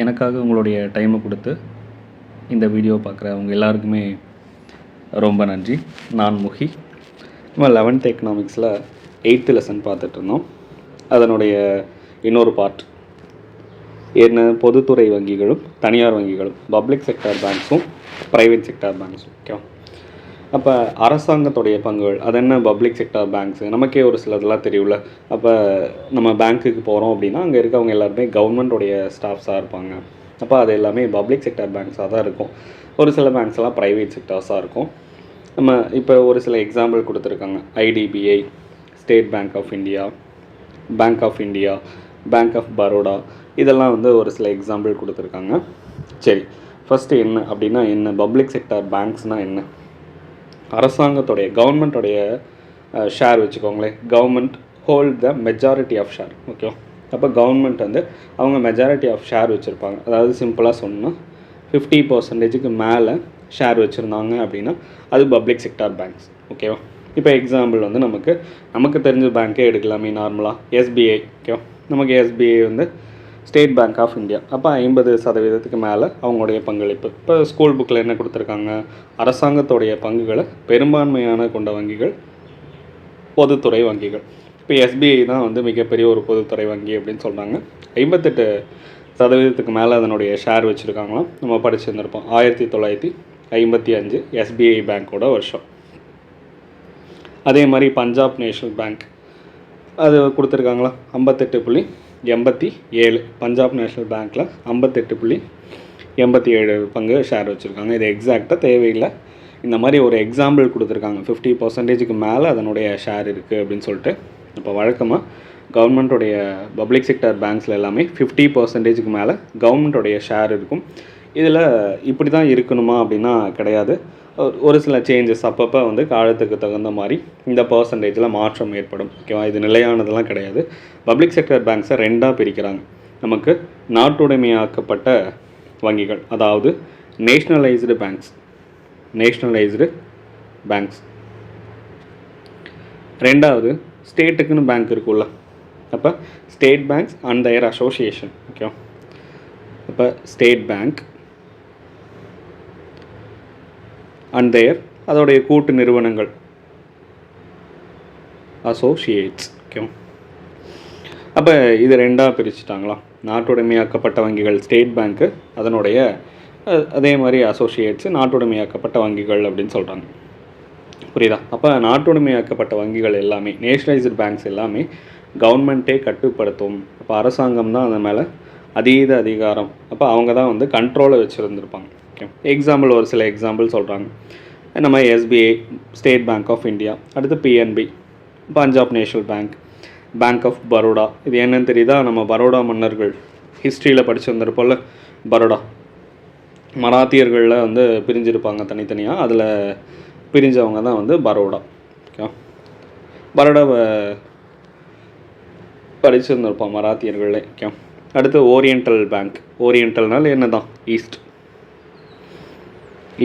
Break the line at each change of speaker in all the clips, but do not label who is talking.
எனக்காக உங்களுடைய டைமை கொடுத்து இந்த வீடியோ பார்க்குறவங்க எல்லாருக்குமே ரொம்ப நன்றி. நான் முகி. நம்ம 11th எக்கனாமிக்ஸில் 8th லெசன் பார்த்துட்ருந்தோம். அதனுடைய இன்னொரு பார்ட் என்ன, பொதுத்துறை வங்கிகளும் தனியார் வங்கிகளும், பப்ளிக் செக்டார் பேங்க்ஸும் ப்ரைவேட் செக்டார் பேங்க்ஸும். ஓகே, அப்போ அரசாங்கத்துடைய பங்குகள் அது என்ன, பப்ளிக் செக்டார் பேங்க்ஸு நமக்கே ஒரு சிலதெல்லாம் தெரியும்ல. அப்போ நம்ம பேங்க்குக்கு போகிறோம் அப்படின்னா அங்கே இருக்கவங்க எல்லாருமே கவர்மெண்ட்டோடைய ஸ்டாஃப்ஸாக இருப்பாங்க. அப்போ அது எல்லாமே பப்ளிக் செக்டார் பேங்க்ஸாக தான் இருக்கும். ஒரு சில பேங்க்ஸ்லாம் ப்ரைவேட் செக்டார்ஸாக இருக்கும். நம்ம இப்போ ஒரு சில எக்ஸாம்பிள் கொடுத்துருக்காங்க. IDBI, State bank of India, bank of India, bank of Baroda, இதெல்லாம் வந்து ஒரு சில எக்ஸாம்பிள் கொடுத்துருக்காங்க. சரி, ஃபஸ்ட்டு என்ன அப்படின்னா என்ன, பப்ளிக் செக்டார் பேங்க்ஸ்னால் என்ன? அரசாங்கத்துடைய கவர்மெண்ட்டோடைய ஷேர் வச்சுக்கோங்களேன். Government hold the majority of share. Okay, அப்போ கவர்மெண்ட் வந்து அவங்க மெஜாரிட்டி ஆஃப் ஷேர் வச்சுருப்பாங்க. அதாவது சிம்பிளாக சொன்னால் 50% மேலே ஷேர் வச்சுருந்தாங்க அப்படின்னா அது பப்ளிக் செக்டார் பேங்க்ஸ். ஓகேவா? இப்போ எக்ஸாம்பிள் வந்து நமக்கு தெரிஞ்ச பேங்க்கே எடுக்கலாமே. நார்மலாக எஸ்பிஐ. ஓகேவா? நமக்கு எஸ்பிஐ வந்து ஸ்டேட் பேங்க் ஆஃப் இந்தியா. அப்போ 50% மேலே அவங்களுடைய பங்களிப்பு. இப்போ ஸ்கூல் புக்கில் என்ன கொடுத்துருக்காங்க, அரசாங்கத்துடைய பங்குகளை பெரும்பான்மையான கொண்ட வங்கிகள் பொதுத்துறை வங்கிகள். இப்போ எஸ்பிஐ தான் வந்து மிகப்பெரிய ஒரு பொதுத்துறை வங்கி அப்படின்னு சொல்கிறாங்க. 58% மேலே அதனுடைய ஷேர் வச்சுருக்காங்களாம். நம்ம படிச்சுருந்துருப்போம் 1955 எஸ்பிஐ பேங்க்கோட வருஷம். அதே மாதிரி பஞ்சாப் நேஷ்னல் பேங்க் அது கொடுத்துருக்காங்களா, 58.87. பஞ்சாப் நேஷ்னல் பேங்க்கில் 58.87 பங்கு ஷேர் வச்சுருக்காங்க. இது எக்ஸாக்டாக தேவையில்லை, இந்த மாதிரி ஒரு எக்ஸாம்பிள் கொடுத்துருக்காங்க. 50% மேலே அதனுடைய ஷேர் இருக்குது அப்படின்னு சொல்லிட்டு. இப்போ வழக்கமாக கவர்மெண்ட்டோடைய பப்ளிக் செக்டார் பேங்க்ஸில் எல்லாமே 50% மேலே கவர்மெண்ட்டோடைய ஷேர் இருக்கும். இதில் இப்படி தான் இருக்கணுமா அப்படின்னா கிடையாது. ஒரு சில சேஞ்சஸ் அப்பப்போ வந்து காலத்துக்கு தகுந்த மாதிரி இந்த பர்சன்டேஜில் மாற்றம் ஏற்படும். ஓகேவா? இது நிலையானதெல்லாம் கிடையாது. பப்ளிக் செக்டர் பேங்க்ஸை ரெண்டாக பிரிக்கிறாங்க. நமக்கு நாட்டுடைமையாக்கப்பட்ட வங்கிகள், அதாவது நேஷ்னலைஸ்டு பேங்க்ஸ். ரெண்டாவது ஸ்டேட்டுக்குன்னு பேங்க் இருக்குல்ல, அப்போ state banks and their association. ஓகேவா? அப்போ ஸ்டேட் பேங்க் அண்ட் தேர் அதோடைய கூட்டு நிறுவனங்கள், அசோசியேட்ஸ். ஓகே, அப்போ இது ரெண்டாக பிரிச்சுட்டாங்களா. நாட்டுடைமையாக்கப்பட்ட வங்கிகள் ஸ்டேட் பேங்க்கு, அதனுடைய அதே மாதிரி அசோசியேட்ஸு நாட்டுடைமையாக்கப்பட்ட வங்கிகள் அப்படின்னு சொல்கிறாங்க. புரியுதா? அப்போ நாட்டுடைமையாக்கப்பட்ட வங்கிகள் எல்லாமே, நேஷ்னலைஸ்டு பேங்க்ஸ் எல்லாமே கவர்மெண்ட்டே கட்டுப்படுத்தும். அப்போ அரசாங்கம் தான் அந்த மேலே அதீத அதிகாரம். அப்போ அவங்க தான் வந்து கண்ட்ரோலை வச்சுருந்துருப்பாங்க. ஓகே, எக்ஸாம்பிள் ஒரு சில எக்ஸாம்பிள் சொல்கிறாங்க. நம்ம SBI, state bank of India, அடுத்து PNB, Punjab national bank, bank of Baroda. இது என்னன்னு தெரியுதா? நம்ம பரோடா மன்னர்கள் ஹிஸ்ட்ரியில் படிச்சுருந்துருப்போம்ல. பரோடா மராத்தியர்களில் வந்து பிரிஞ்சிருப்பாங்க தனித்தனியாக, அதில் பிரிஞ்சவங்க தான் வந்து பரோடா. ஓகே, பரோடாவை படிச்சுருந்துருப்போம் மராத்தியர்களே. ஓகே, அடுத்து ஓரியண்டல் பேங்க். ஓரியண்டல்னால என்ன தான்,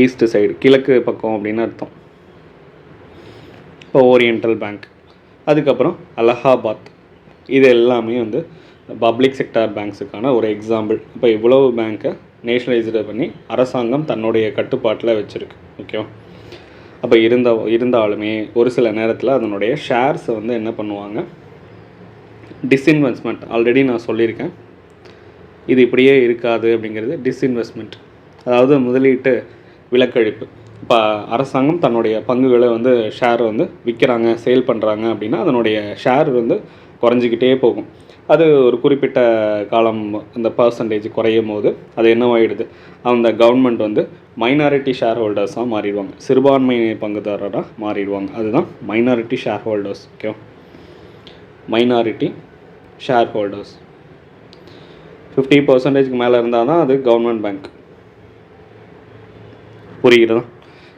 ஈஸ்ட் சைடு, கிழக்கு பக்கம் அப்படின்னு அர்த்தம். இப்போ ஓரியண்டல் பேங்க். அதுக்கப்புறம் அலகாபாத். இது எல்லாமே வந்து பப்ளிக் செக்டார் பேங்க்ஸுக்கான ஒரு எக்ஸாம்பிள். இப்போ இவ்வளவு பேங்க்கை நேஷ்னலைஸ்டு பண்ணி அரசாங்கம் தன்னுடைய கட்டுப்பாட்டில் வச்சுருக்கு. ஓகேவா? அப்போ இருந்தாலுமே ஒரு சில நேரத்தில் அதனுடைய ஷேர்ஸை வந்து என்ன பண்ணுவாங்க, டிஸ்இன்வெஸ்ட்மெண்ட். ஆல்ரெடி நான் சொல்லியிருக்கேன், இது இப்படியே இருக்காது அப்படிங்கிறது. டிஸ்இன்வெஸ்ட்மெண்ட் அதாவது முதலீட்டு விலக்கழிப்பு. இப்போ அரசாங்கம் தன்னுடைய பங்குகளை வந்து ஷேர் வந்து விற்கிறாங்க, சேல் பண்ணுறாங்க அப்படின்னா அதனுடைய ஷேர் வந்து குறைஞ்சிக்கிட்டே போகும். அது ஒரு குறிப்பிட்ட காலம் அந்த பர்சன்டேஜ் குறையும் போது அது என்னவாயிடுது, அந்த கவர்மெண்ட் வந்து மைனாரிட்டி ஷேர் ஹோல்டர்ஸாக மாறிடுவாங்க, சிறுபான்மை பங்குதாரராக மாறிடுவாங்க. அதுதான் minority share holders. Okay, minority share holders 50% மேலே இருந்தால் தான் அது கவர்மெண்ட் பேங்க். புரிகிறதா?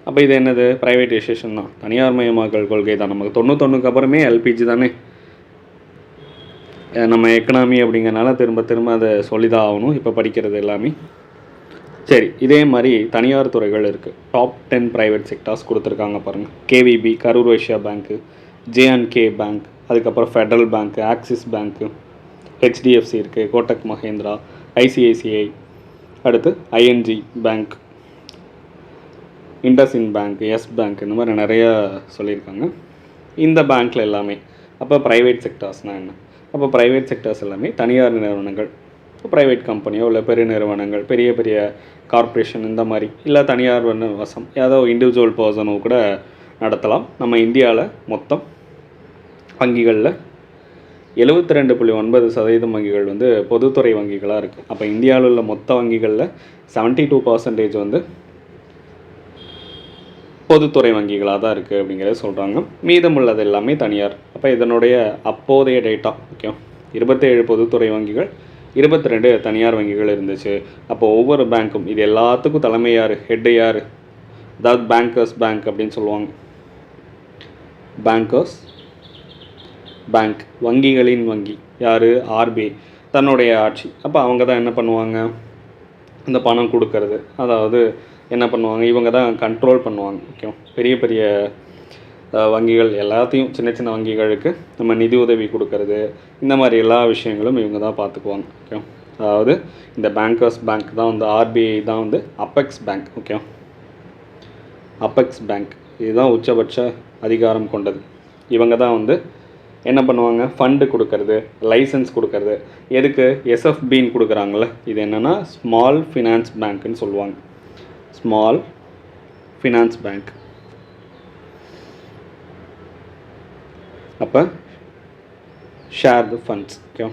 அப்போ இது என்னது, ப்ரைவேட்டைசேஷன் தான், தனியார் மயமாக்கல் கொள்கை தான். நமக்கு 91 அப்புறமே எல்பிஜி தானே நம்ம எக்கனாமி அப்படிங்கிறனால திரும்ப அதை சொல்லி தான் ஆகணும் இப்போ படிக்கிறது எல்லாமே. சரி, இதே மாதிரி தனியார் துறைகள் இருக்குது. டாப் 10 ப்ரைவேட் செக்டார்ஸ் கொடுத்துருக்காங்க பாருங்கள். KVB, Karur Vysya Bank, JNK Bank, அதுக்கப்புறம் Federal Bank, Axis Bank, HDFC இருக்குது, கோட்டக் மஹேந்திரா, ஐசிஐசிஐ, அடுத்து ING Bank, IndusInd Bank, Yes Bank, இந்த மாதிரி நிறையா சொல்லியிருக்காங்க. இந்த பேங்க்கில் எல்லாமே அப்போ ப்ரைவேட் செக்டார்ஸ்னால் என்ன? அப்போ ப்ரைவேட் செக்டார்ஸ் எல்லாமே தனியார் நிறுவனங்கள், ப்ரைவேட் கம்பெனியோ இல்லை பெரிய நிறுவனங்கள், பெரிய பெரிய கார்ப்பரேஷன் இந்த மாதிரி, இல்லை தனியார் வசம் ஏதோ இண்டிவிஜுவல் பர்சனோ கூட நடத்தலாம். நம்ம இந்தியாவில் மொத்தம் வங்கிகளில் 72.9% வங்கிகள் வந்து பொதுத்துறை வங்கிகளாக இருக்குது. அப்போ இந்தியாவில் உள்ள மொத்த வங்கிகளில் 72% வந்து பொதுத்துறை வங்கிகளாக தான் இருக்குது அப்படிங்கிறத சொல்கிறாங்க. மீதமுள்ளது எல்லாமே தனியார். அப்போ இதனுடைய அப்போதைய டேட்டா ஓகே, 27 பொதுத்துறை வங்கிகள், 22 தனியார் வங்கிகள் இருந்துச்சு. அப்போ ஒவ்வொரு பேங்க்கும் இது எல்லாத்துக்கும் தலைமை யார், ஹெட்டு யார்? அதாவது பேங்கர்ஸ் பேங்க் அப்படின்னு சொல்லுவாங்க. பேங்கர்ஸ் பேங்க், வங்கிகளின் வங்கி யார்? ஆர்பிஐ, தன்னுடைய ஆட்சி. அப்போ அவங்க தான் என்ன பண்ணுவாங்க, இந்த பணம் கொடுக்கறது, அதாவது என்ன பண்ணுவாங்க, இவங்க தான் கண்ட்ரோல் பண்ணுவாங்க. ஓகே, பெரிய பெரிய வங்கிகள் எல்லாத்தையும் சின்ன சின்ன வங்கிகளுக்கு நம்ம நிதி உதவி கொடுக்கறது, இந்த மாதிரி எல்லா விஷயங்களும் இவங்க தான் பார்த்துக்குவாங்க. ஓகே, அதாவது இந்த பேங்கர்ஸ் பேங்க் தான் வந்து ஆர்பிஐ தான் வந்து apex bank. Okay, apex bank இதுதான் உச்சபட்ச அதிகாரம் கொண்டது. இவங்க தான் வந்து என்ன பண்ணுவாங்க, ஃபண்டு கொடுக்கறது, லைசன்ஸ் கொடுக்கறது. எதுக்கு? எஸ்எஃபின்னு கொடுக்குறாங்களே, இது என்னென்னா ஸ்மால் ஃபினான்ஸ் பேங்க்குன்னு சொல்லுவாங்க. Small finance bank. அப்போ ஷேர் த ஃபண்ட்ஸ். ஓகே,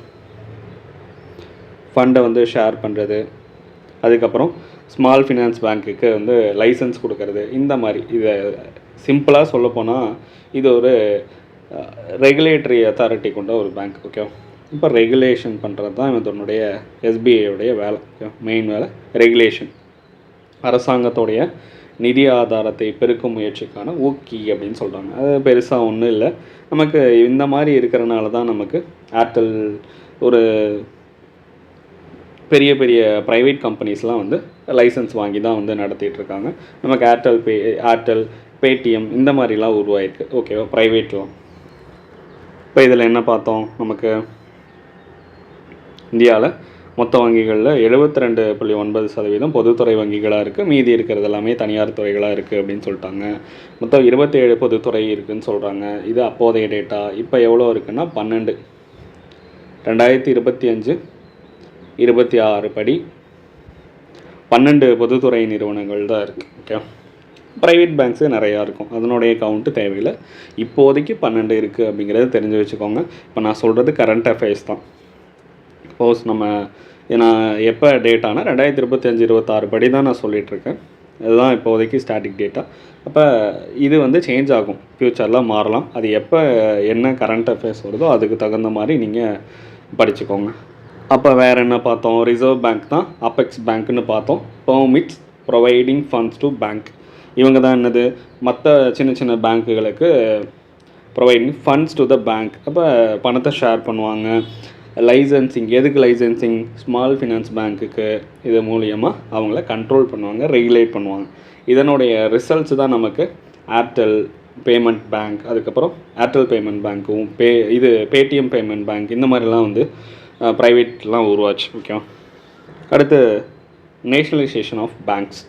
ஃபண்டை வந்து ஷேர் பண்ணுறது, அதுக்கப்புறம் ஸ்மால் ஃபினான்ஸ் பேங்க்குக்கு வந்து லைசன்ஸ் கொடுக்கறது, இந்த மாதிரி. இதை சிம்பிளாக சொல்லப்போனால் இது ஒரு ரெகுலேட்டரி அத்தாரிட்டி கொண்ட ஒரு பேங்க். ஓகே, இப்போ ரெகுலேஷன் பண்ணுறது தான் இதனுடைய எஸ்பிஐயோடைய வேலை. ஓகே, மெயின் வேலை ரெகுலேஷன். அரசாங்கத்தோடைய நிதி ஆதாரத்தை பெருக்கும் முயற்சிக்கான ஊக்கி அப்படின்னு சொல்கிறாங்க. அது பெருசாக ஒன்றும் இல்லை. நமக்கு இந்த மாதிரி இருக்கிறனால தான் நமக்கு ஏர்டெல், ஒரு பெரிய பெரிய ப்ரைவேட் கம்பெனிஸ்லாம் வந்து லைசன்ஸ் வாங்கி தான் வந்து நடத்திட்டுருக்காங்க. நமக்கு ஏர்டெல், பேடிஎம் இந்த மாதிரிலாம் உருவாயிருக்கு. ஓகேவா, ப்ரைவேட்லாம். இப்போ இதில் என்ன பார்த்தோம், நமக்கு இந்தியாவில் மொத்த வங்கிகளில் 72.9% பொதுத்துறை வங்கிகளாக இருக்குது. மீதி இருக்கிறது எல்லாமே தனியார் துறைகளாக இருக்குது அப்படின்னு சொல்லிட்டாங்க. மொத்தம் 27 பொதுத்துறை இருக்குதுன்னு சொல்கிறாங்க. இது அப்போதைய டேட்டா. இப்போ எவ்வளோ இருக்குன்னா 12, 2025-26 படி 12 பொதுத்துறை நிறுவனங்கள் தான் இருக்குது. ஓகே, ப்ரைவேட் பேங்க்ஸு நிறையா இருக்கும், அதனுடைய கவுண்ட்டு தேவையில்லை. இப்போதைக்கு 12 இருக்குது அப்படிங்கிறத தெரிஞ்சு வச்சுக்கோங்க. இப்போ நான் சொல்கிறது கரண்ட் அஃபேர்ஸ் தான். சப்போஸ் நம்ம நான் எப்போ டேட்டானா 2025-26 படி தான் நான் சொல்லிகிட்ருக்கேன். இதுதான் இப்போதைக்கு ஸ்டாட்டிக் டேட்டா. அப்போ இது வந்து சேஞ்ச் ஆகும், ஃப்யூச்சரில் மாறலாம். அது எப்போ என்ன கரண்ட் அஃபேர்ஸ் வருதோ அதுக்கு தகுந்த மாதிரி நீங்கள் படிச்சுக்கோங்க. அப்போ வேறு என்ன பார்த்தோம், ரிசர்வ் பேங்க் தான் அப்பெக்ஸ் பேங்க்னு பார்த்தோம். Permits providing funds to bank, இவங்க தான் என்னது, மற்ற சின்ன சின்ன பேங்க்குகளுக்கு providing funds to the bank. அப்போ பணத்தை ஷேர் பண்ணுவாங்க. லைசன்சிங், எதுக்கு லைசன்சிங்? ஸ்மால் ஃபினான்ஸ் பேங்க்குக்கு. இது மூலியமாக அவங்கள கண்ட்ரோல் பண்ணுவாங்க, ரெகுலேட் பண்ணுவாங்க. இதனுடைய ரிசல்ட்ஸ் தான் நமக்கு ஏர்டெல் பேமெண்ட் பேங்க், அதுக்கப்புறம் ஏர்டெல் பேமெண்ட் பேங்க்கும் பேடிஎம் பேமெண்ட் பேங்க், இந்த மாதிரிலாம் வந்து ப்ரைவேட்லாம் உருவாச்சு. ஓகே, அடுத்து nationalisation of banks.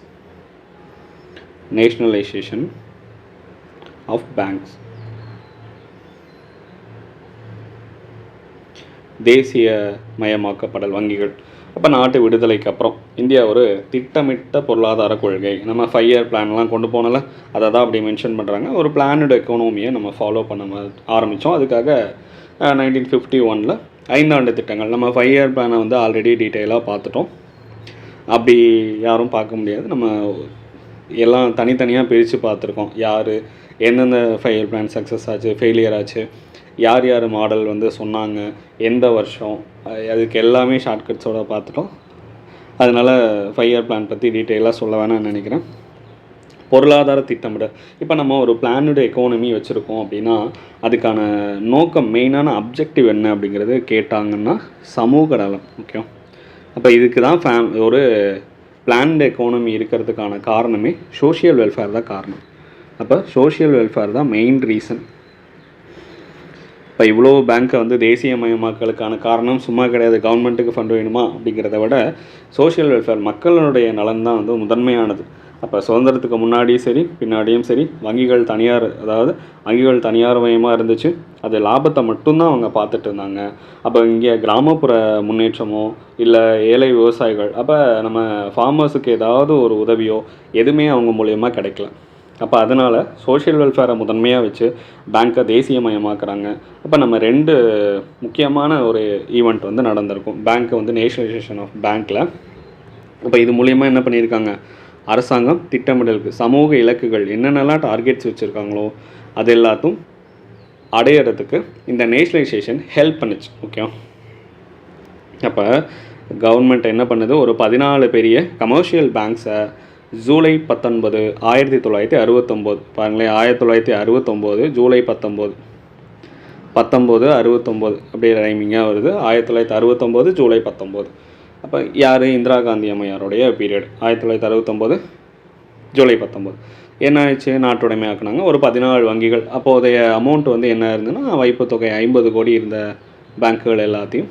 Nationalisation of banks, தேசிய மயமாக்கப்படல் வங்கிகள். அப்போ நாட்டு விடுதலைக்கு அப்புறம் இந்தியா ஒரு திட்டமிட்ட பொருளாதார கொள்கை, நம்ம 5 இயர் பிளான்லாம் கொண்டு போனல, அதை தான் அப்படி மென்ஷன் பண்ணுறாங்க. ஒரு பிளானடு எக்கனாமியை நம்ம ஃபாலோ பண்ண ஆரம்பித்தோம். அதுக்காக 1951 5 ஆண்டு திட்டங்கள், நம்ம 5 இயர் பிளானை வந்து ஆல்ரெடி டீட்டெயிலாக பார்த்துட்டோம். அப்படி யாரும் பார்க்க முடியாது, நம்ம எல்லாம் தனித்தனியாக பிரித்து பார்த்துருக்கோம். யார் எந்தெந்த 5 இயர் பிளான் சக்ஸஸ் ஆச்சு, ஃபெயிலியர் ஆச்சு, யார் யார் மாடல் வந்து சொன்னாங்க, எந்த வருஷம், அதுக்கு எல்லாமே ஷார்ட்கட்ஸோடு பார்த்துட்டோம். அதனால் 5 இயர் பிளான் பற்றி டீட்டெயிலாக சொல்ல வேணாம்னு நினைக்கிறேன். பொருளாதார திட்டமிடல், இப்போ நம்ம ஒரு பிளானடு எக்கானமி வச்சுருக்கோம் அப்படின்னா அதுக்கான நோக்கம், மெயினான அப்ஜெக்டிவ் என்ன அப்படிங்கிறது கேட்டாங்கன்னா சமூக நலம். ஓகே, அப்போ இதுக்கு தான் ஒரு பிளான்டு எக்கானமி இருக்கிறதுக்கான காரணமே சோஷியல் வெல்ஃபேர் தான் காரணம். அப்போ சோஷியல் வெல்ஃபேர் தான் மெயின் ரீசன். இப்போ இவ்வளோ பேங்க்கை வந்து தேசியமயமாக்கலுக்கான காரணம் சும்மா கிடையாது, கவர்மெண்ட்டுக்கு ஃபண்ட் வேணுமா அப்படிங்கிறத விட சோஷியல் வெல்ஃபேர், மக்களுடைய நலன் தான் வந்து முதன்மையானது. அப்போ சுதந்திரத்துக்கு முன்னாடியும் சரி பின்னாடியும் சரி வங்கிகள் தனியார், அதாவது வங்கிகள் தனியார் மயமாக இருந்துச்சு. அது லாபத்தை மட்டும்தான் அவங்க பார்த்துட்டு இருந்தாங்க. அப்போ இங்கே கிராமப்புற முன்னேற்றமோ இல்லை ஏழை விவசாயிகள், அப்போ நம்ம ஃபார்மர்ஸுக்கு ஏதாவது ஒரு உதவியோ எதுவுமே அவங்க மூலயமா கிடைக்கல. அப்போ அதனால் சோஷியல் வெல்ஃபேரை முதன்மையாக வச்சு பேங்க்கை தேசியமயமாக்குறாங்க. அப்போ நம்ம 2 முக்கியமான ஒரு ஈவெண்ட் வந்து நடந்திருக்கும் பேங்க்கை வந்து நேஷனலைசேஷன் ஆஃப் பேங்க்கில். அப்போ இது மூலயமா என்ன பண்ணியிருக்காங்க, அரசாங்கம் திட்டமிடலுக்கு சமூக இலக்குகள் என்னென்னலாம் டார்கெட்ஸ் வச்சுருக்காங்களோ அது எல்லாத்தையும் அடையிறதுக்கு இந்த நேஷனலைசேஷன் ஹெல்ப் பண்ணுச்சு. ஓகே, அப்போ கவர்மெண்ட் என்ன பண்ணுது, ஒரு 14 பெரிய கமர்ஷியல் பேங்க்ஸை ஜூலை 19, 1969, பாருங்களேன், 1969 ஜூலை 19, 1969 அப்படியே ரைமிங்காக வருது. 1969 ஜூலை 19. அப்போ யார், இந்திரா காந்தி அம்மையாருடைய பீரியட். 1969 ஜூலை 19 என்ன ஆயிடுச்சு, நாட்டுடைமை ஆக்குனாங்க. ஒரு 14 வங்கிகள், அப்போதைய அமௌண்ட் வந்து என்ன இருந்ததுன்னா வைப்பு தொகை 50 கோடி இருந்த பேங்க்குகள் எல்லாத்தையும்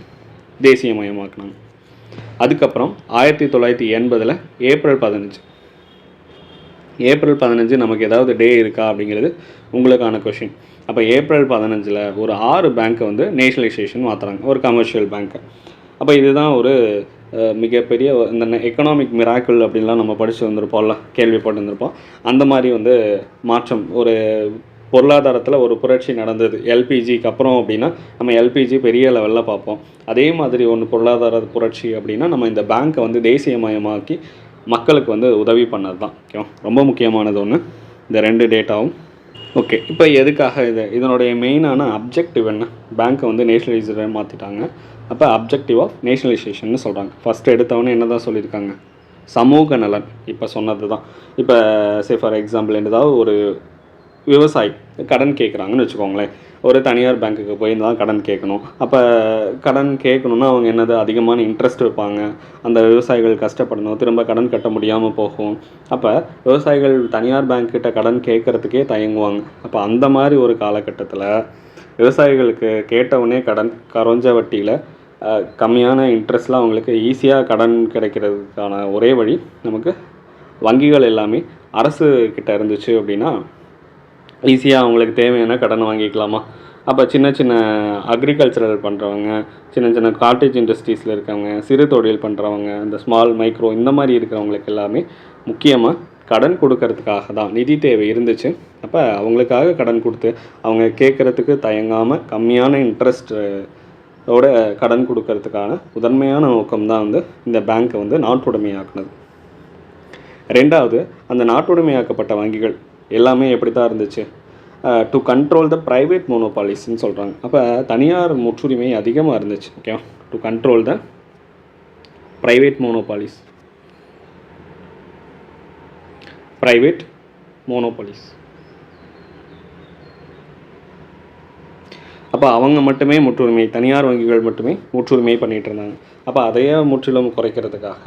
தேசியமயமாக்குனாங்க. அதுக்கப்புறம் 1980 ஏப்ரல் 15, ஏப்ரல் 15 நமக்கு ஏதாவது டே இருக்கா அப்படிங்கிறது உங்களுக்கான கொஷின். அப்போ ஏப்ரல் 15 ஒரு 6 பேங்க்கை வந்து நேஷனலைசேஷன் மாற்றுறாங்க, ஒரு கமர்ஷியல் பேங்க்கை. அப்போ இதுதான் ஒரு மிகப்பெரிய இந்த எக்கனாமிக் மிராக்கிள் அப்படின்லாம் நம்ம படித்து வந்திருப்போம்ல, கேள்விப்பட்டு வந்திருப்போம். அந்த மாதிரி வந்து மாற்றம், ஒரு பொருளாதாரத்தில் ஒரு புரட்சி நடந்தது எல்பிஜிக்கு அப்புறம். அப்படின்னா நம்ம எல்பிஜி பெரிய லெவலில் பார்ப்போம். அதே மாதிரி ஒன்று பொருளாதார புரட்சி அப்படின்னா நம்ம இந்த பேங்க்கை வந்து தேசியமயமாக்கி மக்களுக்கு வந்து உதவி பண்ணது தான். ஓகே, ரொம்ப முக்கியமானது ஒன்று இந்த 2 டேட்டாவும். ஓகே, இப்போ எதுக்காக இதனுடைய மெயினான அப்ஜெக்டிவ் என்ன, பேங்க்கை வந்து நேஷனலைசேஷன் மாற்றிட்டாங்க. அப்போ அப்ஜெக்டிவ் ஆஃப் நேஷனலைசேஷன் சொல்கிறாங்க. ஃபஸ்ட்டு எடுத்தவொடனே என்ன தான் சொல்லியிருக்காங்க, சமூக நலன். இப்போ சொன்னது தான். இப்போ ஃபார் எக்ஸாம்பிள் ஏதாவது ஒரு விவசாயி கடன் கேட்குறாங்கன்னு வச்சுக்கோங்களேன், ஒரு தனியார் பேங்க்குக்கு போய் தான் கடன் கேட்கணும். அப்போ கடன் கேட்கணுன்னா அவங்க என்னது, அதிகமான இன்ட்ரெஸ்ட் வைப்பாங்க. அந்த விவசாயிகள் கஷ்டப்படணும், திரும்ப கடன் கட்ட முடியாமல் போகும். அப்போ விவசாயிகள் தனியார் பேங்க்கிட்ட கடன் கேட்குறதுக்கே தயங்குவாங்க. அப்போ அந்த மாதிரி ஒரு காலகட்டத்தில் விவசாயிகளுக்கு கேட்டவுடனே கடன் குறைஞ்ச வட்டியில் கம்மியான இன்ட்ரெஸ்ட்டில் அவங்களுக்கு ஈஸியாக கடன் கிடைக்கிறதுக்கான ஒரே வழி நமக்கு வங்கிகள் எல்லாமே அரசு கிட்ட இருந்துச்சு அப்படின்னா ஈஸியாக அவங்களுக்கு தேவையான கடன் வாங்கிக்கலாமா. அப்போ சின்ன சின்ன அக்ரிகல்ச்சரல் பண்ணுறவங்க, சின்ன சின்ன காட்டேஜ் இண்டஸ்ட்ரீஸில் இருக்கவங்க, சிறு தொழில் பண்ணுறவங்க, இந்த ஸ்மால் மைக்ரோ இந்த மாதிரி இருக்கிறவங்களுக்கு எல்லாமே முக்கியமாக கடன் கொடுக்கறதுக்காக தான் நிதி தேவை இருந்துச்சு. அப்போ அவங்களுக்காக கடன் கொடுத்து அவங்க கேட்குறதுக்கு தயங்காமல் கம்மியான இன்ட்ரெஸ்ட்டோட கடன் கொடுக்கறதுக்கான முதன்மையான நோக்கம்தான் வந்து இந்த பேங்க்கை வந்து நாட்டுடைமையாக்குனது. 2வது, அந்த நாட்டுடைமையாக்கப்பட்ட வங்கிகள் எல்லாமே எப்படி தான் இருந்துச்சு, டு கண்ட்ரோல் த ப்ரைவேட் மோனோபாலிஸ்ன்னு சொல்கிறாங்க. அப்போ தனியார் முற்றுரிமை அதிகமாக இருந்துச்சு. Okay, to control the private monopolies, private monopolies. அப்போ அவங்க மட்டுமே முற்றுரிமை, தனியார் வங்கிகள் மட்டுமே முற்றுரிமை பண்ணிகிட்டு இருந்தாங்க. அப்போ அதையே முற்றிலும் குறைக்கிறதுக்காக,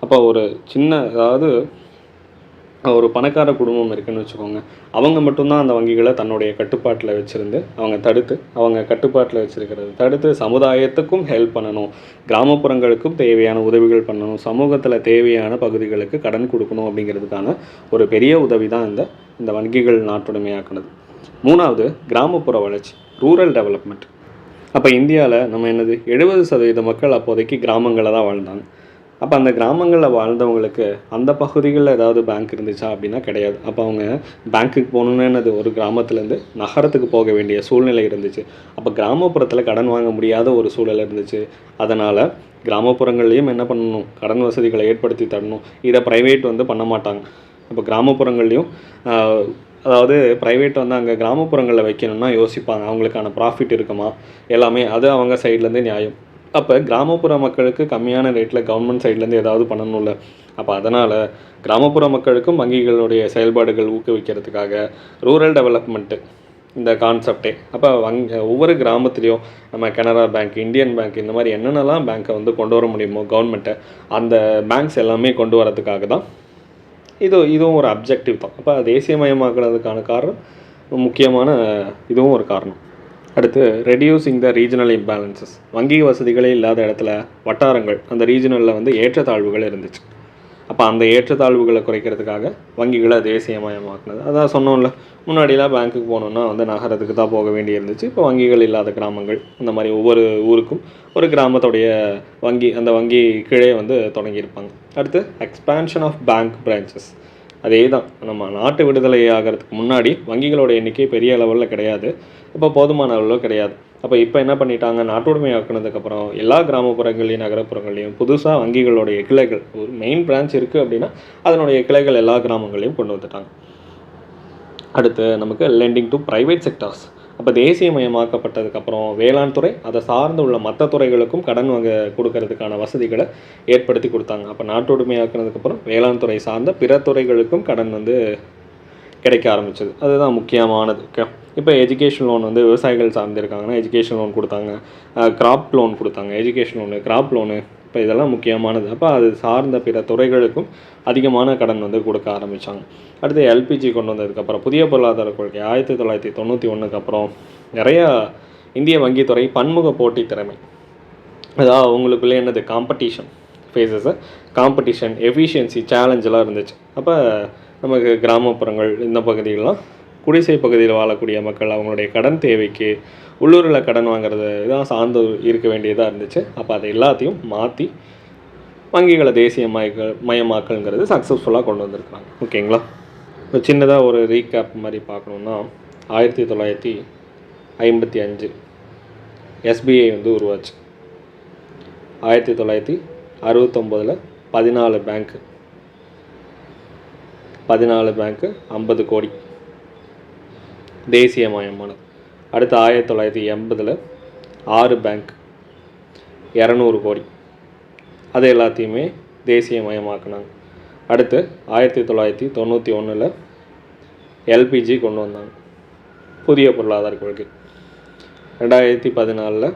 அப்போ ஒரு சின்ன, அதாவது ஒரு பணக்கார குடும்பம் இருக்குதுன்னு வச்சுக்கோங்க, அவங்க மட்டும்தான் அந்த வங்கிகளை தன்னுடைய கட்டுப்பாட்டில் வச்சுருந்து அவங்க கட்டுப்பாட்டில் வச்சுருக்கிறது தடுத்து சமுதாயத்துக்கும் ஹெல்ப் பண்ணணும், கிராமப்புறங்களுக்கும் தேவையான உதவிகள் பண்ணணும், சமூகத்தில் தேவையான பகுதிகளுக்கு கடன் கொடுக்கணும் அப்படிங்கிறதுக்கான ஒரு பெரிய உதவி தான் இந்த வங்கிகள் நாட்டுடைமையாக்குனது. 3வது, கிராமப்புற வளர்ச்சி, ரூரல் டெவலப்மெண்ட். அப்போ இந்தியாவில் நம்ம என்னது 70% மக்கள் அப்போதைக்கு கிராமங்களில் தான் வாழ்ந்தாங்க. அப்போ அந்த கிராமங்களில் வாழ்ந்தவங்களுக்கு அந்த பகுதிகளில் ஏதாவது பேங்க் இருந்துச்சா அப்படின்னா கிடையாது. அப்போ அவங்க பேங்க்குக்கு போகணுன்னு என்னது, ஒரு கிராமத்துலேருந்து நகரத்துக்கு போக வேண்டிய சூழ்நிலை இருந்துச்சு. அப்போ கிராமப்புறத்தில் கடன் வாங்க முடியாத ஒரு சூழல் இருந்துச்சு. அதனால் கிராமப்புறங்கள்லேயும் என்ன பண்ணணும், கடன் வசதிகளை ஏற்படுத்தி தரணும். இதை ப்ரைவேட் வந்து பண்ண மாட்டாங்க. அப்போ கிராமப்புறங்கள்லேயும் அதாவது ப்ரைவேட் வந்து அங்கே கிராமப்புறங்களில் வைக்கணும்னா யோசிப்பாங்க, அவங்களுக்கான ப்ராஃபிட் இருக்குமா எல்லாமே, அது அவங்க சைட்லேருந்தே நியாயம். அப்போ கிராமப்புற மக்களுக்கு கம்மியான ரேட்டில் கவர்மெண்ட் சைட்லேருந்து ஏதாவது பண்ணணும்ல. அப்போ அதனால் கிராமப்புற மக்களுக்கும் வங்கிகளுடைய செயல்பாடுகள் ஊக்குவிக்கிறதுக்காக ரூரல் டெவலப்மெண்ட்டு இந்த கான்செப்டே. அப்போ ஒவ்வொரு கிராமத்துலேயும் நம்ம கனரா பேங்க், இந்தியன் பேங்க், இந்த மாதிரி என்னென்னலாம் பேங்க்கை வந்து கொண்டு வர முடியுமோ கவர்மெண்ட்டை, அந்த பேங்க்ஸ் எல்லாமே கொண்டு வரதுக்காக தான் இதுவும் ஒரு அப்ஜெக்டிவ் தான். அப்போ தேசியமயமாக்குறதுக்கான காரணம் முக்கியமான இதுவும் ஒரு காரணம். அடுத்து ரெடியூசிங் த ரீஜனல் இம்பேலன்சஸ். வங்கி வசதிகளே இல்லாத இடத்துல வட்டாரங்கள், அந்த ரீஜனலில் வந்து ஏற்றத்தாழ்வுகள் இருந்துச்சு. அப்போ அந்த ஏற்றத்தாழ்வுகளை குறைக்கிறதுக்காக வங்கிகளை தேசியமயமாக்குனது. அதான் சொன்னோம்ல, முன்னாடிலாம் பேங்க்குக்கு போகணுன்னா வந்து நகரத்துக்கு தான் போக வேண்டி இருந்துச்சு. இப்போ வங்கிகள் இல்லாத கிராமங்கள், இந்த மாதிரி ஒவ்வொரு ஊருக்கும் ஒரு கிராமத்துடைய வங்கி, அந்த வங்கி கீழே வந்து தொடங்கியிருப்பாங்க. அடுத்து எக்ஸ்பேன்ஷன் ஆஃப் பேங்க் பிரான்ச்சஸ். அதே தான், நம்ம நாட்டு விடுதலை ஆகிறதுக்கு முன்னாடி வங்கிகளோட எண்ணிக்கை பெரிய லெவலில் கிடையாது, இப்போ போதுமான அளவில் கிடையாது. அப்போ இப்போ என்ன பண்ணிட்டாங்க, நாட்டுடைமை ஆக்குனதுக்கப்புறம் எல்லா கிராமப்புறங்களையும் நகரப்புறங்களையும் புதுசாக வங்கிகளுடைய கிளைகள், ஒரு மெயின் பிரான்ச் இருக்குது அப்படின்னா அதனுடைய கிளைகள் எல்லா கிராமங்களையும் கொண்டு வந்துட்டாங்க. அடுத்து நமக்கு லெண்டிங் டு ப்ரைவேட் செக்டார்ஸ். அப்போ தேசியமயமாக்கப்பட்டதுக்கப்புறம் வேளாண் துறை, அதை சார்ந்து உள்ள மற்ற துறைகளுக்கும் கடன் கொடுக்கறதுக்கான வசதிகளை ஏற்படுத்தி கொடுத்தாங்க. அப்போ நாட்டுடைமையாக்குனதுக்கப்புறம் வேளாண் துறை சார்ந்த பிற துறைகளுக்கும் கடன் வந்து கிடைக்க ஆரம்பிச்சது. அதுதான் முக்கியமானது. ஓகே, இப்போ எஜுகேஷன் லோன் வந்து விவசாயிகள் சார்ந்திருக்காங்கன்னா எஜுகேஷன் லோன் கொடுத்தாங்க, கிராப் லோன் கொடுத்தாங்க, எஜுகேஷன் லோனு, கிராப் லோனு, இப்போ இதெல்லாம் முக்கியமானது. அப்போ அது சார்ந்த பிற துறைகளுக்கும் அதிகமான கடன் வந்து கொடுக்க ஆரம்பித்தாங்க. அடுத்து எல்பிஜி கொண்டு வந்ததுக்கப்புறம் புதிய பொருளாதார கொள்கை 1991 அப்புறம் நிறையா இந்திய வங்கித்துறை பன்முக போட்டி திறமை, அதாவது அவங்களுக்குள்ளே என்னது காம்படிஷன் ஃபேஸஸை, காம்படிஷன், எஃபிஷியன்சி, சேலஞ்செலாம் இருந்துச்சு. அப்போ நமக்கு கிராமப்புறங்கள், இந்த பகுதிகளெலாம் குடிசை பகுதியில் வாழக்கூடிய மக்கள் அவங்களுடைய கடன் தேவைக்கு உள்ளூரில் கடன் வாங்குறது தான் சார்ந்து இருக்க வேண்டியதாக இருந்துச்சு. அப்போ அதை எல்லாத்தையும் மாற்றி வங்கிகளை மயமாக்கல்ங்கிறது சக்ஸஸ்ஃபுல்லாக கொண்டு வந்திருக்காங்க. ஓகேங்களா, இப்போ சின்னதாக ஒரு ரீகேப் மாதிரி பார்க்கணுன்னா 1955 எஸ்பிஐ வந்து உருவாச்சு. 1969 14 பேங்க்கு, 50 கோடி தேசியமயமானது. அடுத்து 1980 6 பேங்க் 200 கோடி, அது எல்லாத்தையுமே தேசியமயமாக்குனாங்க. அடுத்து 1991 எல்பிஜி கொண்டு வந்தாங்க, புதிய பொருளாதார கொள்கை. 2014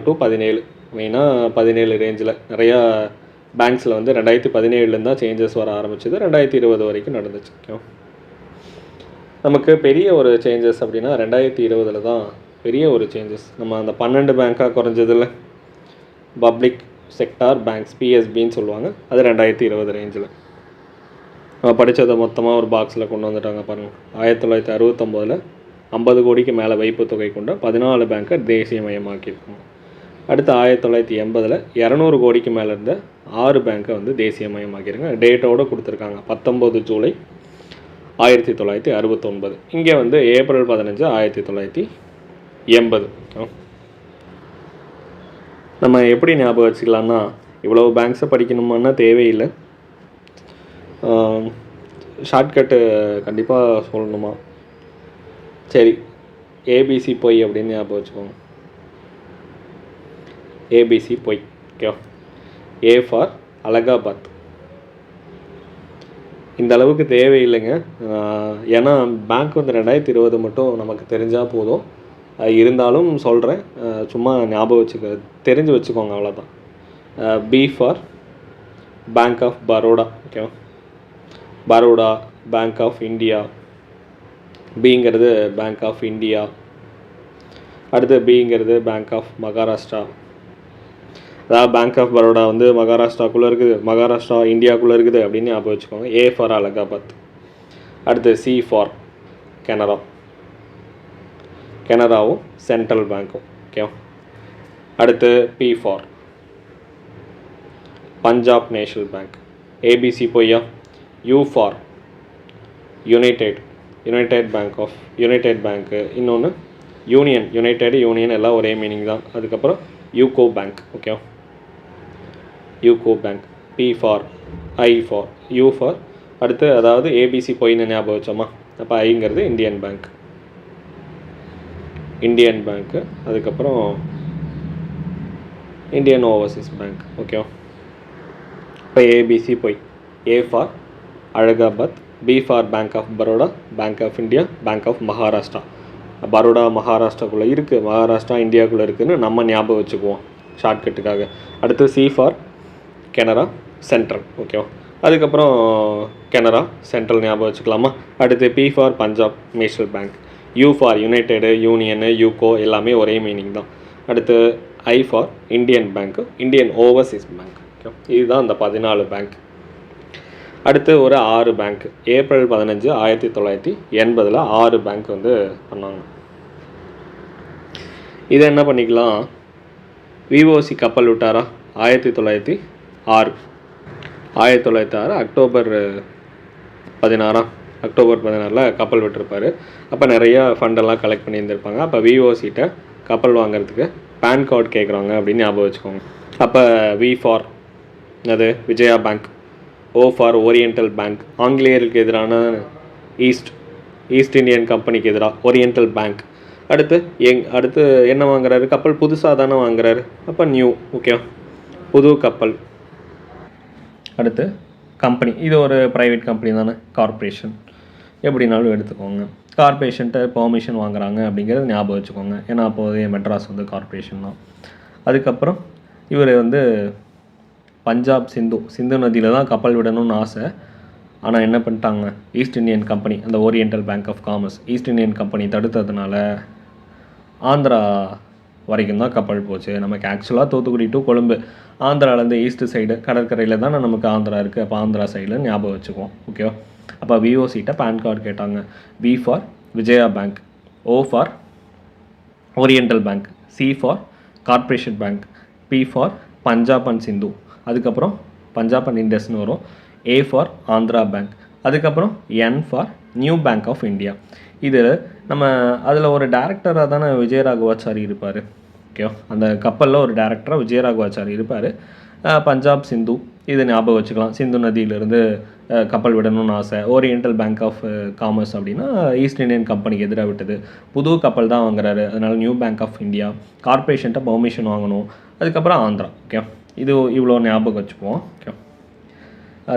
to 17 மெயினாக 17 ரேஞ்சில் நிறையா பேங்க்ஸில் வந்து 2017 தான் சேஞ்சஸ் வர ஆரம்பிச்சது. 2020 வரைக்கும் நடந்துச்சு. நமக்கு பெரிய ஒரு சேஞ்சஸ் அப்படின்னா 2020 தான் பெரிய ஒரு சேஞ்சஸ். நம்ம அந்த 12 பேங்காக குறைஞ்சதில்ல, பப்ளிக் செக்டார் பேங்க்ஸ், பிஎஸ்பின்னு சொல்லுவாங்க, அது 2020 ரேஞ்சில். நம்ம படித்ததை மொத்தமாக ஒரு பாக்ஸில் கொண்டு வந்துட்டாங்க பாருங்கள். 1969 50 கோடிக்கு மேலே வைப்பு தொகை கொண்ட 14 பேங்க்கை தேசியமயமாக்கியிருக்காங்க. அடுத்து 1980 200 கோடிக்கு மேலே இருந்த 6 பேங்க்கை வந்து தேசியமயமாக்கியிருக்காங்க. டேட்டோடு கொடுத்துருக்காங்க 19 ஜூலை 1969. இங்கே வந்து ஏப்ரல் 15 1980. நம்ம எப்படி ஞாபகம் வச்சுக்கலாம்னா, இவ்வளோ பேங்க்ஸை படிக்கணுமான்னா தேவையில்லை, ஷார்ட்கட்டு கண்டிப்பாக சொல்லணுமா, சரி ஏபிசி பொய் அப்படின்னு ஞாபகம் வச்சுக்கோங்க. ஏபிசி பொய். Okay, A for Allahabad. இந்த அளவுக்கு தேவையில்லைங்க, ஏன்னா பேங்க் வந்து 2020 மட்டும் நமக்கு தெரிஞ்சால் போதும். இருந்தாலும் சொல்கிறேன், சும்மா ஞாபகம் தெரிஞ்சு வச்சுக்கோங்க, அவ்வளோதான். B for bank of Baroda. Okay, Baroda, bank of India. பிங்கிறது பேங்க் ஆஃப் இந்தியா. அடுத்து பிங்கிறது பேங்க் ஆஃப் மகாராஷ்டிரா. அதாவது பேங்க் ஆஃப் பரோடா வந்து மகாராஷ்டிராக்குள்ளே இருக்குது, மகாராஷ்டிரா இந்தியாவுக்குள்ளே இருக்குது அப்படின்னு ஞாபகம் வச்சுக்கோங்க. A for Allahabad. அடுத்து சி ஃபார் கனரா. கனராவும் சென்ட்ரல் பேங்க்கும். ஓகே, அடுத்து P for Punjab national bank. ABC பொய்யா. U for united bank. இன்னொன்று யூனியன், யுனைடெட் யூனியன் எல்லாம் ஒரே மீனிங் தான். அதுக்கப்புறம் UCO bank. Okay, UCO bank. B for I for U for. அடுத்து அதாவது ஏபிசி பொய்ன்னு ஞாபகம் வச்சோமா, அப்போ ஐங்கிறது இந்தியன் பேங்க்கு. அதுக்கப்புறம் இந்தியன் ஓவர்சீஸ் பேங்க். ஓகே, இப்போ ஏபிசி பொய். A for Allahabad, B for bank of Baroda, bank of India, bank of Maharashtra. Baroda மகாராஷ்டிராக்குள்ளே இருக்குது, மகாராஷ்டிரா இந்தியாவுக்குள்ளே இருக்குதுன்னு நம்ம ஞாபகம் வச்சுக்குவோம் ஷார்ட்கட்டுக்காக. அடுத்து சி ஃபார் கனரா சென்ட்ரல். ஓகேவா, அதுக்கப்புறம் கனரா சென்ட்ரல் ஞாபகம் வச்சுக்கலாமா. அடுத்து P for Punjab national bank, U for United, union, UCO எல்லாமே ஒரே மீனிங் தான். அடுத்து I for Indian bank, Indian overseas bank. Okay, இதுதான் அந்த 14 பேங்க். அடுத்து ஒரு 6 பேங்க் ஏப்ரல் 15 1980 6 பேங்க் வந்து பண்ணாங்க. இதை என்ன பண்ணிக்கலாம், VOC கப்பல் விட்டாரா 1906 அக்டோபர் 16 கப்பல் விட்டுருப்பார். அப்போ நிறையா ஃபண்டெல்லாம் கலெக்ட் பண்ணியிருந்திருப்பாங்க. அப்போ VOCகிட்ட கப்பல் வாங்குறதுக்கு பேன் கார்டு கேட்குறாங்க அப்படின்னு ஞாபகம் வச்சுக்கோங்க. அப்போ V ஃபார் அது Vijaya bank, O for oriental bank, ஆங்கிலேயருக்கு எதிரான ஈஸ்ட் இந்தியன் கம்பெனிக்கு எதிராக ஓரியண்டல் பேங்க். அடுத்து என்ன வாங்குறாரு, கப்பல் புதுசாக தானே வாங்குறாரு, அப்போ நியூ. ஓகே, புது கப்பல். அடுத்து கம்பெனி, இது ஒரு ப்ரைவேட் கம்பெனி தானே, கார்ப்பரேஷன் எப்படினாலும் எடுத்துக்கோங்க. கார்ப்பரேஷன்ட்ட பெர்மிஷன் வாங்குறாங்க அப்படிங்கிறது ஞாபகம் வச்சுக்கோங்க. ஏன்னா அப்போதைய மெட்ராஸ் வந்து கார்ப்பரேஷன் தான். அதுக்கப்புறம் இவர் வந்து பஞ்சாப் சிந்து நதியில் தான் கப்பல் விடணும்னு ஆசை. ஆனால் என்ன பண்ணிட்டாங்க, ஈஸ்ட் இந்தியன் கம்பெனி, அந்த oriental bank of commerce East Indian company தடுத்ததுனால ஆந்திரா வரைக்கும் தான் கப்பல் போச்சு. நமக்கு ஆக்சுவலாக தூத்துக்குடி டு கொழும்பு, ஆந்திராவிலேருந்து ஈஸ்ட் சைடு கடற்கரையில் தானே நமக்கு ஆந்திரா இருக்குது. அப்போ ஆந்திரா சைடில் ஞாபகம் வச்சுக்குவோம். ஓகேவா. அப்போ VOCகிட்ட பேன் கார்டு கேட்டாங்க. V for Vijaya bank, O for oriental bank, C for corporation bank, P for Punjab and Sindh, அதுக்கப்புறம் பஞ்சாப் அண்ட் இண்டஸ்னு வரும். A ஃபார் ஆந்திரா பேங்க், அதுக்கப்புறம் N for new bank of India. இது நம்ம அதில் ஒரு டேரக்டராக தானே விஜயராகவாச்சாரி இருப்பார். ஓகேவா, அந்த கப்பலில் ஒரு டேரக்டராக விஜயராகவாச்சாரி இருப்பார். பஞ்சாப் சிந்து இது ஞாபகம் வச்சுக்கலாம். சிந்து நதியிலிருந்து கப்பல் விடணும்னு ஆசை. ஓரியண்டல் பேங்க் ஆஃப் காமர்ஸ் அப்படின்னா ஈஸ்ட் இந்தியன் கம்பெனிக்கு எதிராக விட்டது. புது கப்பல் தான் வாங்குறாரு, அதனால் நியூ பேங்க் ஆஃப் இந்தியா. கார்ப்பரேஷன்ட்ட பெர்மிஷன் வாங்கணும். அதுக்கப்புறம் ஆந்திரா. ஓகே, இது இவ்வளோ ஞாபகம் வச்சுக்குவோம். ஓகே,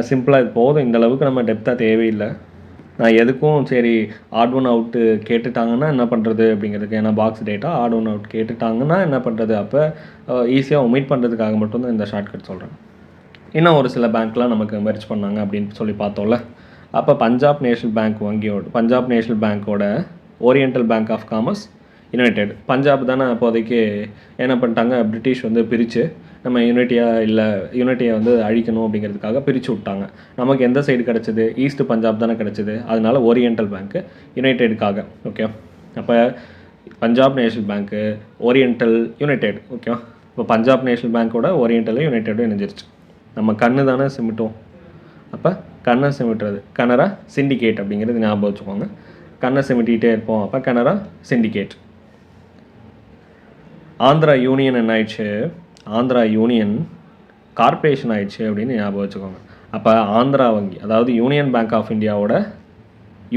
சிம்பிளாக இது போதும். இந்தளவுக்கு நம்ம டெப்த்தாக தேவையில்லை. நான் எதுக்கும் சரி ஆட் ஒன் அவுட்டு கேட்டுட்டாங்கன்னா என்ன பண்ணுறது அப்படிங்கிறதுக்கு, ஏன்னா box data odd one out கேட்டுட்டாங்கன்னா என்ன பண்ணுறது, அப்போ ஈஸியாக ஒமிட் பண்ணுறதுக்காக மட்டும்தான் இந்த ஷார்ட்கட் சொல்கிறேன். இன்னும் ஒரு சில பேங்க்லாம் நமக்கு மெர்ஜ் பண்ணாங்க அப்படின்னு சொல்லி பார்த்தோம்ல. அப்போ பஞ்சாப் நேஷ்னல் பேங்க்கோட oriental bank of commerce united, Punjab தானே அப்போதைக்கு என்ன பண்ணிட்டாங்க, பிரிட்டிஷ் வந்து பிரித்து நம்ம யூனிட்டியை வந்து அழிக்கணும் அப்படிங்கிறதுக்காக பிரித்து விட்டாங்க. நமக்கு எந்த சைடு கிடச்சிது, ஈஸ்ட் பஞ்சாப் தானே கிடச்சிது. அதனால ஓரியண்டல் பேங்க்கு யுனைடெடுக்காக. ஓகே, அப்போ பஞ்சாப் நேஷ்னல் பேங்க்கு ஓரியண்டல் யுனைடெட். ஓகே, இப்போ பஞ்சாப் நேஷ்னல் பேங்க்கோட ஓரியண்டலும் யுனைடெடும் இணைஞ்சிருச்சு. நம்ம கண்ணு தானே சிமிட்டோம். அப்போ கண்ணை சிமிட்டுறது கனரா சிண்டிகேட் அப்படிங்கிறது ஞாபகம் வச்சுக்கோங்க. கண்ணை சிமிட்டிகிட்டே இருப்போம். அப்போ கனரா சிண்டிகேட். ஆந்திரா யூனியன் என்ன ஆயிடுச்சு, ஆந்திரா யூனியன் கார்ப்பரேஷன் ஆயிடுச்சு அப்படின்னு ஞாபகம் வச்சுக்கோங்க. அப்போ ஆந்திரா வங்கி, அதாவது யூனியன் பேங்க் ஆஃப் இந்தியாவோட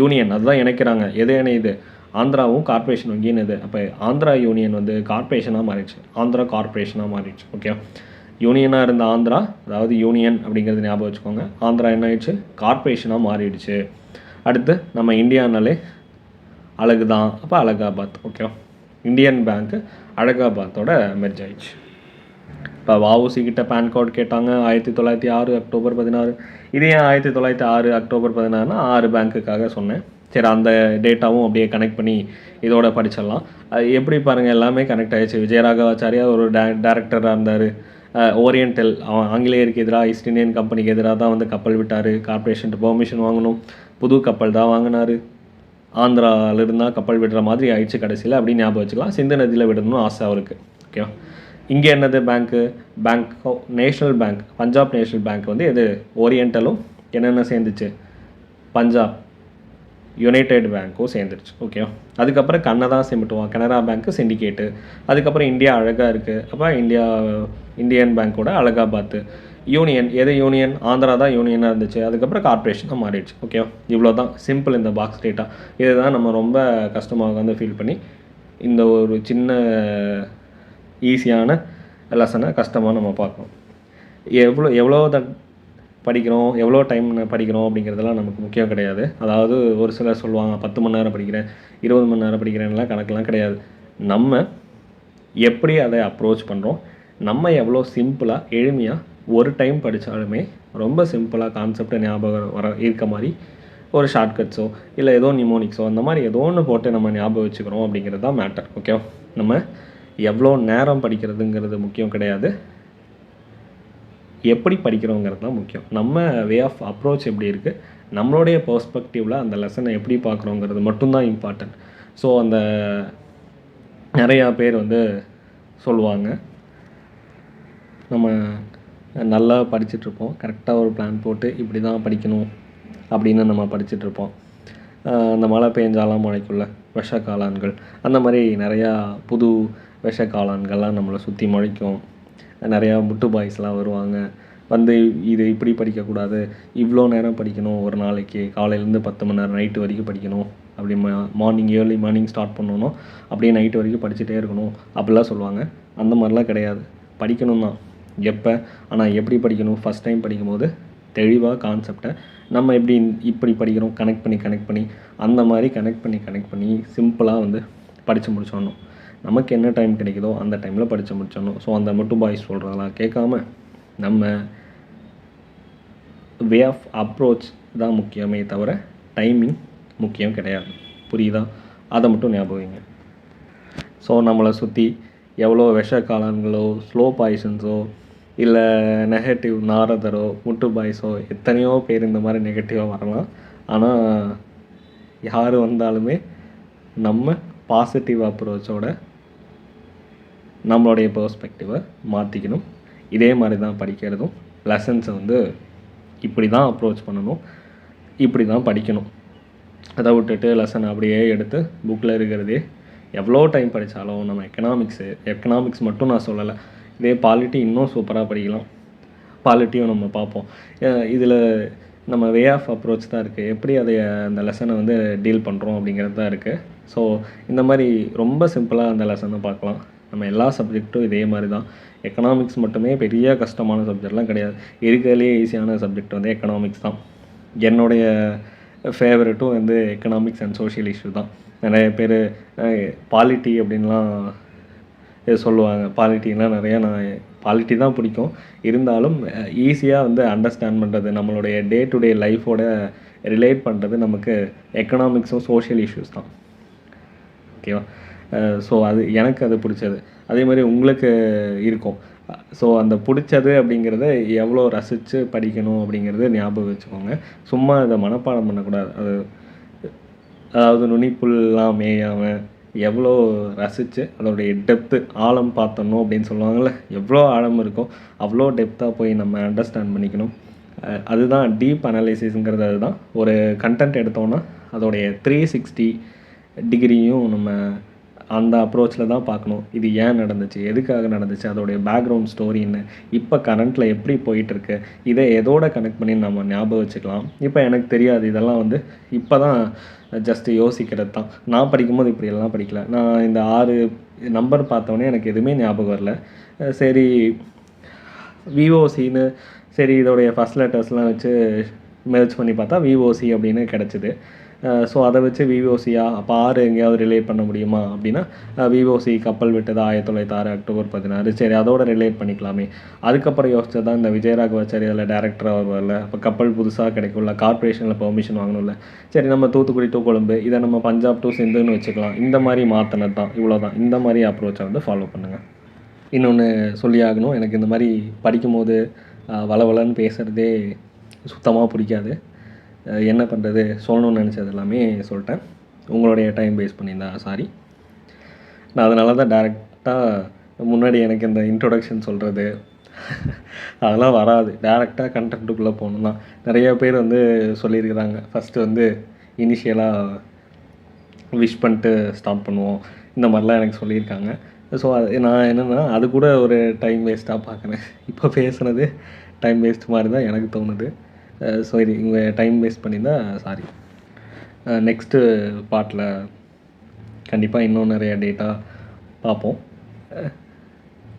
யூனியன் அதுதான் இணைக்கிறாங்க. எது இணையுது, ஆந்திராவும் கார்ப்பரேஷன் வங்கின்னு இது. அப்போ ஆந்திரா யூனியன் வந்து கார்ப்பரேஷனாக மாறிடுச்சு, ஆந்திரா கார்ப்பரேஷனாக மாறிடுச்சு. ஓகே, யூனியனாக இருந்த ஆந்திரா, அதாவது யூனியன் அப்படிங்கிறது ஞாபகம் வச்சுக்கோங்க. ஆந்திரா என்ன ஆயிடுச்சு, கார்ப்பரேஷனாக மாறிடுச்சு. அடுத்து நம்ம இந்தியானாலே அழகு தான். அப்போ அலகாபாத். ஓகே, இந்தியன் பேங்க்கு அலகாபாத்தோட மெர்ஜ் ஆயிடுச்சு. இப்போ வஉசிக்கிட்ட பேன் கார்டு கேட்டாங்க 1906 அக்டோபர் 16. இதே 1906 அக்டோபர் 16னா 6 பேங்க்குக்காக சொன்னேன். சரி, அந்த டேட்டாவும் அப்படியே கனெக்ட் பண்ணி இதோட படிச்சிடலாம். அது எப்படி பாருங்கள், எல்லாமே கனெக்ட் ஆகிடுச்சு. விஜயராகவாச்சாரியா ஒரு டேரக்டராக இருந்தார். ஓரியண்டல் ஆங்கிலேயருக்கு எதிராக ஈஸ்ட் இந்தியன் கம்பெனிக்கு எதிராக தான் வந்து கப்பல் விட்டார். கார்ப்பரேஷன்ட்டு பெர்மிஷன் வாங்கணும், புது கப்பல் தான் வாங்கினார். ஆந்திராவிலிருந்தால் கப்பல் விடுற மாதிரி ஆயிடுச்சு கடைசியில் அப்படின்னு ஞாபகம் வச்சுக்கலாம். சிந்து நதியில் விடணும்னு ஆசை அவருக்கு. ஓகேவா. இங்கே என்னது bank national bank, Punjab national bank வந்து எது ஓரியண்டலும் என்னென்ன சேர்ந்துச்சு, பஞ்சாப் யுனைடெட் பேங்க்கும் சேர்ந்துருச்சு. ஓகேவா. அதுக்கப்புறம் கண்ணை தான் சிமிட்டுவான், கனரா பேங்க்கு சிண்டிகேட்டு. அதுக்கப்புறம் இந்தியா அழகாக இருக்குது. அப்போ இந்தியன் பேங்க்கோட அலகாபாத்து. யூனியன் எது யூனியன், ஆந்திரா தான் யூனியனாக இருந்துச்சு. அதுக்கப்புறம் கார்ப்பரேஷனாக மாறிடுச்சு. ஓகேவா. இவ்வளோ தான் சிம்பிள் இந்த பாக்ஸ் டேட்டா. இதுதான் நம்ம ரொம்ப கஷ்டமாக வந்து ஃபீல் பண்ணி இந்த ஒரு சின்ன ஈஸியான லெசனை கஷ்டமாக நம்ம பார்க்கணும். எவ்வளோ படிக்கிறோம், எவ்வளோ டைம் படிக்கிறோம் அப்படிங்கிறதெல்லாம் நமக்கு முக்கியம் கிடையாது. அதாவது ஒரு சிலர் சொல்லுவாங்க 10 மணி நேரம் படிக்கிறேன், 20 மணி நேரம் படிக்கிறேன்லாம் கணக்கெலாம் கிடையாது. நம்ம எப்படி அதை அப்ரோச் பண்ணுறோம், நம்ம எவ்வளோ சிம்பிளாக எளிமையாக ஒரு டைம் படித்தாலுமே ரொம்ப சிம்பிளாக கான்செப்டை ஞாபகம் இருக்க மாதிரி ஒரு ஷார்ட்கட்ஸோ இல்லை ஏதோ நிமோனிக்ஸோ அந்த மாதிரி ஏதோ ஒன்று போட்டு நம்ம ஞாபகம் வச்சுக்கிறோம் அப்படிங்கிறது தான் மேட்டர். ஓகே, நம்ம எவ்வளோ நேரம் படிக்கிறதுங்கிறது முக்கியம் கிடையாது, எப்படி படிக்கிறோங்கிறது தான் முக்கியம். நம்ம வே ஆஃப் அப்ரோச் எப்படி இருக்குது, நம்மளுடைய பெர்ஸ்பெக்டிவில் அந்த லெசனை எப்படி பார்க்குறோங்கிறது மட்டும்தான் இம்பார்ட்டன்ட். ஸோ அந்த நிறையா பேர் சொல்லுவாங்க, நம்ம நல்லா படிச்சுட்ருப்போம், கரெக்டாக ஒரு பிளான் போட்டு இப்படி தான் படிக்கணும் அப்படின்னு நம்ம படிச்சுட்ருப்போம். அந்த மழை பெஞ்சாலாம் முளைக்குள்ள விஷ காளான்கள், அந்த மாதிரி நிறையா புது விஷ காளான்கள்லாம் நம்மளை சுற்றி முளைக்கும். நிறையா முட்டு பாய்ஸ்லாம் வருவாங்க, இது இப்படி படிக்கக்கூடாது, இவ்வளோ நேரம் படிக்கணும், ஒரு நாளைக்கு காலையிலேருந்து 10 மணி நேரம் நைட்டு வரைக்கும் படிக்கணும், அப்படி ஏர்லி மார்னிங் ஸ்டார்ட் பண்ணணும், அப்படியே நைட்டு வரைக்கும் படிச்சுட்டே இருக்கணும் அப்படிலாம் சொல்லுவாங்க. அந்த மாதிரிலாம் கிடையாது. படிக்கணும் தான், எப்போ, ஆனால் எப்படி படிக்கணும், ஃபஸ்ட் டைம் படிக்கும்போது தெளிவாக கான்செப்டை நம்ம இப்படி படிக்கிறோம், கனெக்ட் பண்ணி அந்த மாதிரி கனெக்ட் பண்ணி சிம்பிளாக படித்து முடிச்சிடணும். நமக்கு என்ன டைம் கிடைக்குதோ அந்த டைமில் படித்து முடிச்சிடணும். ஸோ அந்த மட்டும் பாய்ஸ் சொல்கிறதெல்லாம் கேட்காம நம்ம வே ஆஃப் அப்ரோச் தான் முக்கியமே தவிர டைமிங் முக்கியம் கிடையாது. புரியுதா? அதை மட்டும் ஞாபகம். ஸோ நம்மளை சுற்றி எவ்வளோ விஷ காளான்களோ ஸ்லோ பாய்சன்ஸோ இல்லை நெகட்டிவ் நாரதரோ முட்டு பாய்ஸோ எத்தனையோ பேர் இந்த மாதிரி நெகட்டிவாக வரலாம். ஆனால் யார் வந்தாலுமே நம்ம பாசிட்டிவ் அப்ரோச்சோட நம்மளுடைய பெர்ஸ்பெக்டிவை மாற்றிக்கணும். இதே மாதிரி தான் படிக்கிறதும், லெசன்ஸை இப்படி தான் அப்ரோச் பண்ணணும், இப்படி தான் படிக்கணும். அதை விட்டுட்டு லெசன் அப்படியே எடுத்து புக்கில் இருக்கிறதே எவ்வளோ டைம் படித்தாலும் நம்ம எக்கனாமிக்ஸ் மட்டும் நான் சொல்லலை, இதே பாலிட்டி இன்னும் சூப்பராக படிக்கலாம். பாலிட்டியும் நம்ம பார்ப்போம். இதில் நம்ம வே ஆஃப் அப்ரோச் தான் இருக்குது, எப்படி அந்த லெசனை டீல் பண்ணுறோம் அப்படிங்கிறது தான் இருக்குது. ஸோ இந்த மாதிரி ரொம்ப சிம்பிளாக அந்த லெசனை பார்க்கலாம். நம்ம எல்லா சப்ஜெக்ட்டும் இதே மாதிரி தான். எக்கனாமிக்ஸ் மட்டுமே பெரிய கஷ்டமான சப்ஜெக்ட்லாம் கிடையாது. இருக்கிறதுலே ஈஸியான சப்ஜெக்ட் எக்கனாமிக்ஸ் தான். என்னுடைய ஃபேவரெட்டும் எக்கனாமிக்ஸ் அண்ட் சோஷியல் இஷ்யூ தான். நிறைய பேர் பாலிட்டி அப்படின்லாம் சொல்லுவாங்க. பாலிட்டிலாம் நான் பாலிட்டி தான் பிடிக்கும். இருந்தாலும் ஈஸியாக அண்டர்ஸ்டாண்ட் பண்ணுறது, நம்மளுடைய டே டு டே லைஃபோட ரிலேட் பண்ணுறது நமக்கு எக்கனாமிக்ஸும் சோஷியல் இஷ்யூஸ் தான். ஓகேவா? ஸோ எனக்கு அது பிடிச்சது. அதே மாதிரி உங்களுக்கு இருக்கும். ஸோ அந்த பிடிச்சது அப்படிங்கிறத எவ்வளோ ரசித்து படிக்கணும் அப்படிங்கிறது ஞாபகம் வச்சுக்கோங்க. சும்மா இதை மனப்பாடம் பண்ணக்கூடாது. அதாவது நுனிப்புல்லாம் மேயாமல் எவ்வளோ ரசித்து அதோடைய டெப்த்து ஆழம் பார்த்தணும் அப்படின்னு சொல்லுவாங்கள்ல, எவ்வளோ ஆழம் இருக்கோ அவ்வளோ டெப்த்தாக போய் நம்ம அண்டர்ஸ்டாண்ட் பண்ணிக்கணும். அதுதான் டீப் அனலைசிஸ்ங்கிறது. அதுதான் ஒரு கண்டென்ட் எடுத்தோன்னா அதோடைய 360 டிகிரியும் நம்ம அந்த அப்ரோச்சில் தான் பார்க்கணும். இது ஏன் நடந்துச்சு, எதுக்காக நடந்துச்சு, அதோடைய பேக்ரவுண்ட் ஸ்டோரி என்ன, இப்போ கரண்ட்டில் எப்படி போயிட்டுருக்கு, இதை எதோட கனெக்ட் பண்ணி நம்ம ஞாபகம் வச்சுக்கலாம். இப்போ எனக்கு தெரியாது, இதெல்லாம் இப்போ தான் ஜஸ்ட்டு யோசிக்கிறது தான். நான் படிக்கும்போது இப்படியெல்லாம் படிக்கல. நான் இந்த 6 நம்பர் பார்த்தோன்னே எனக்கு எதுவுமே ஞாபகம் வரல. சரி விஓசின்னு இதோடைய ஃபஸ்ட் லெட்டர்ஸ்லாம் வச்சு மெர்ஜ் பண்ணி பார்த்தா விஓசி அப்படின்னு கிடச்சிது. ஸோ அதை வச்சு விஓசியா அப்போ 6 எங்கேயாவது ரிலேட் பண்ண முடியுமா அப்படின்னா, விஓசி கப்பல் விட்டது 1906 அக்டோபர் 16. சரி, அதோட ரிலேட் பண்ணிக்கலாமே. அதுக்கப்புறம் யோசிச்சது தான் இந்த விஜயராகவாச்சாரி அதில் டேரக்டராக வருவார்ல, அப்போ கப்பல் புதுசாக கிடைக்கும்ல, கார்ப்பரேஷனில் பெர்மிஷன் வாங்கணும்ல. சரி, நம்ம தூத்துக்குடி டு கொழும்பு, இதை நம்ம பஞ்சாப் டு சிந்துன்னு வச்சுக்கலாம். இந்த மாதிரி மாற்றினது தான், இவ்வளோ தான். இந்த மாதிரி அப்ரோச்சை ஃபாலோ பண்ணுங்கள். இன்னொன்று சொல்லி ஆகணும், எனக்கு இந்த மாதிரி படிக்கும்போது வளவலன்னு பேசுகிறதே சுத்தமாக பிடிக்காது. என்ன பண்ணுறது, சொல்லணும்னு நினச்சது எல்லாமே சொல்லிட்டேன். உங்களுடைய டைம் வேஸ்ட் பண்ணியிருந்தா சாரி. நான் அதனால தான் டேரெக்டாக முன்னாடி எனக்கு இந்த இன்ட்ரொடக்ஷன் சொல்கிறது அதெல்லாம் வராது. டேரெக்டாக கண்டென்ட்டுக்குள்ளே போகணும் தான். நிறைய பேர் சொல்லியிருக்கிறாங்க, ஃபஸ்ட்டு இனிஷியலாக விஷ் பண்ணிட்டு ஸ்டார்ட் பண்ணுவோம், இந்த மாதிரிலாம் எனக்கு சொல்லியிருக்காங்க. ஸோ நான் என்னென்னா அது கூட ஒரு டைம் வேஸ்ட்டாக பார்க்குறேன். இப்போ பேசுனது டைம் வேஸ்ட் மாதிரி தான் எனக்கு தோணுது. ஸோ இது இங்கே டைம் வேஸ்ட் பண்ணியிருந்தா சாரி. நெக்ஸ்ட்டு பார்ட்டில் கண்டிப்பாக இன்னும் நிறைய டேட்டா பார்ப்போம்.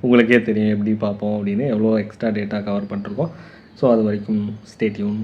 உங்களுக்கே தெரியும் எப்படி பார்ப்போம் அப்படின்னு, எவ்வளோ எக்ஸ்ட்ரா டேட்டா கவர் பண்ணிருக்கோம். ஸோ அது வரைக்கும் ஸ்டே டியூன்.